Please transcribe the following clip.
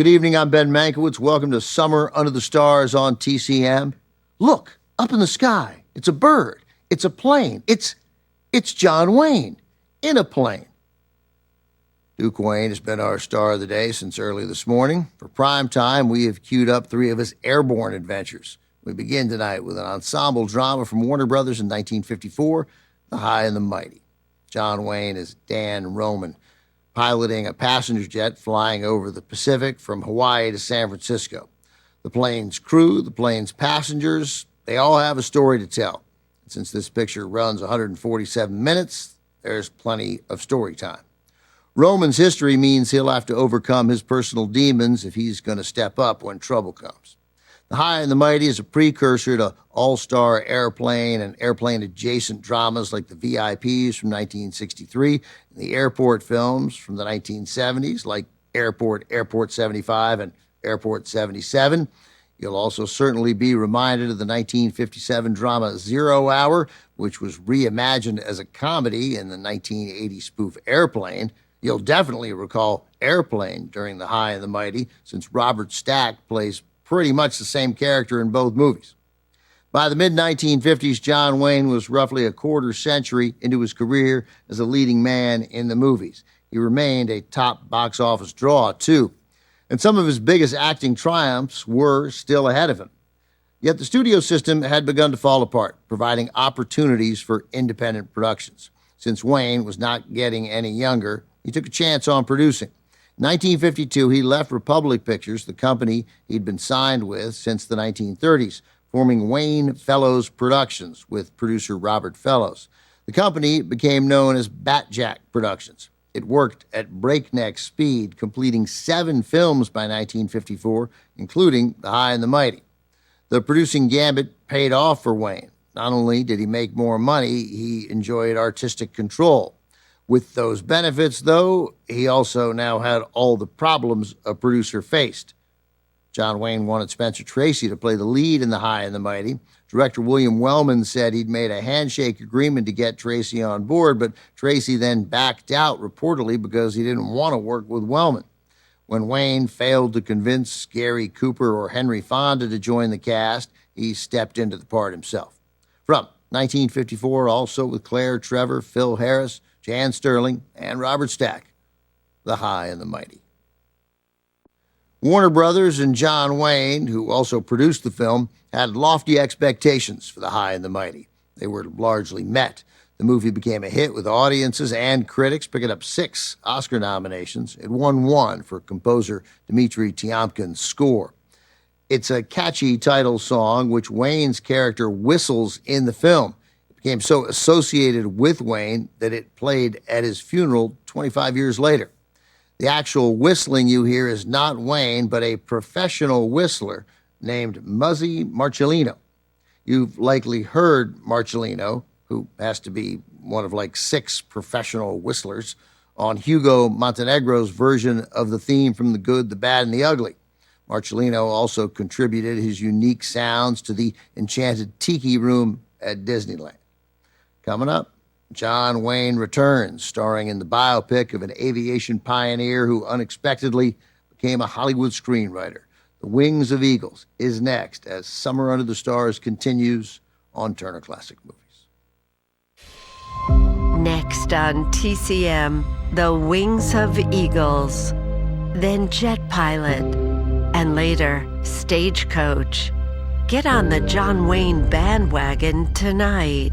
Good evening, I'm Ben Mankiewicz. Welcome to Summer Under the Stars on TCM. Look, up in the sky. It's a bird. It's a plane. It's John Wayne in a plane. Duke Wayne has been our star of the day since early this morning. For prime time, we have queued up 3 of his airborne adventures. We begin tonight with an ensemble drama from Warner Brothers in 1954, The High and the Mighty. John Wayne is Dan Roman, piloting a passenger jet flying over the Pacific from Hawaii to San Francisco. The plane's crew, the plane's passengers, they all have a story to tell. Since this picture runs 147 minutes, there's plenty of story time. Roman's history means he'll have to overcome his personal demons if he's going to step up when trouble comes. The High and the Mighty is a precursor to all-star airplane and airplane-adjacent dramas like the VIPs from 1963 and the airport films from the 1970s like Airport 75, and Airport 77. You'll also certainly be reminded of the 1957 drama 0 Hour, which was reimagined as a comedy in the 1980 spoof Airplane. You'll definitely recall Airplane during The High and the Mighty, since Robert Stack plays pretty much the same character in both movies. By the mid-1950s, John Wayne was roughly a quarter century into his career as a leading man in the movies. He remained a top box office draw, too, and some of his biggest acting triumphs were still ahead of him. Yet the studio system had begun to fall apart, providing opportunities for independent productions. Since Wayne was not getting any younger, he took a chance on producing. In 1952, he left Republic Pictures, the company he'd been signed with since the 1930s, forming Wayne Fellows Productions with producer Robert Fellows. The company became known as Batjack Productions. It worked at breakneck speed, completing 7 films by 1954, including The High and the Mighty. The producing gambit paid off for Wayne. Not only did he make more money, he enjoyed artistic control. With those benefits, though, he also now had all the problems a producer faced. John Wayne wanted Spencer Tracy to play the lead in The High and the Mighty. Director William Wellman said he'd made a handshake agreement to get Tracy on board, but Tracy then backed out, reportedly because he didn't want to work with Wellman. When Wayne failed to convince Gary Cooper or Henry Fonda to join the cast, he stepped into the part himself. From 1954, also with Claire Trevor, Phil Harris, Jan Sterling, and Robert Stack, The High and the Mighty. Warner Brothers and John Wayne, who also produced the film, had lofty expectations for The High and the Mighty. They were largely met. The movie became a hit with audiences and critics, picking up 6 Oscar nominations. It won 1 for composer Dmitri Tiomkin's score. It's a catchy title song, which Wayne's character whistles in the film. Became so associated with Wayne that it played at his funeral 25 years later. The actual whistling you hear is not Wayne, but a professional whistler named Muzzy Marcellino. You've likely heard Marcellino, who has to be one of like 6 professional whistlers, on Hugo Montenegro's version of the theme from The Good, the Bad, and the Ugly. Marcellino also contributed his unique sounds to the Enchanted Tiki Room at Disneyland. Coming up, John Wayne returns, starring in the biopic of an aviation pioneer who unexpectedly became a Hollywood screenwriter. The Wings of Eagles is next as Summer Under the Stars continues on Turner Classic Movies. Next on TCM, The Wings of Eagles, then Jet Pilot, and later Stagecoach. Get on the John Wayne bandwagon tonight.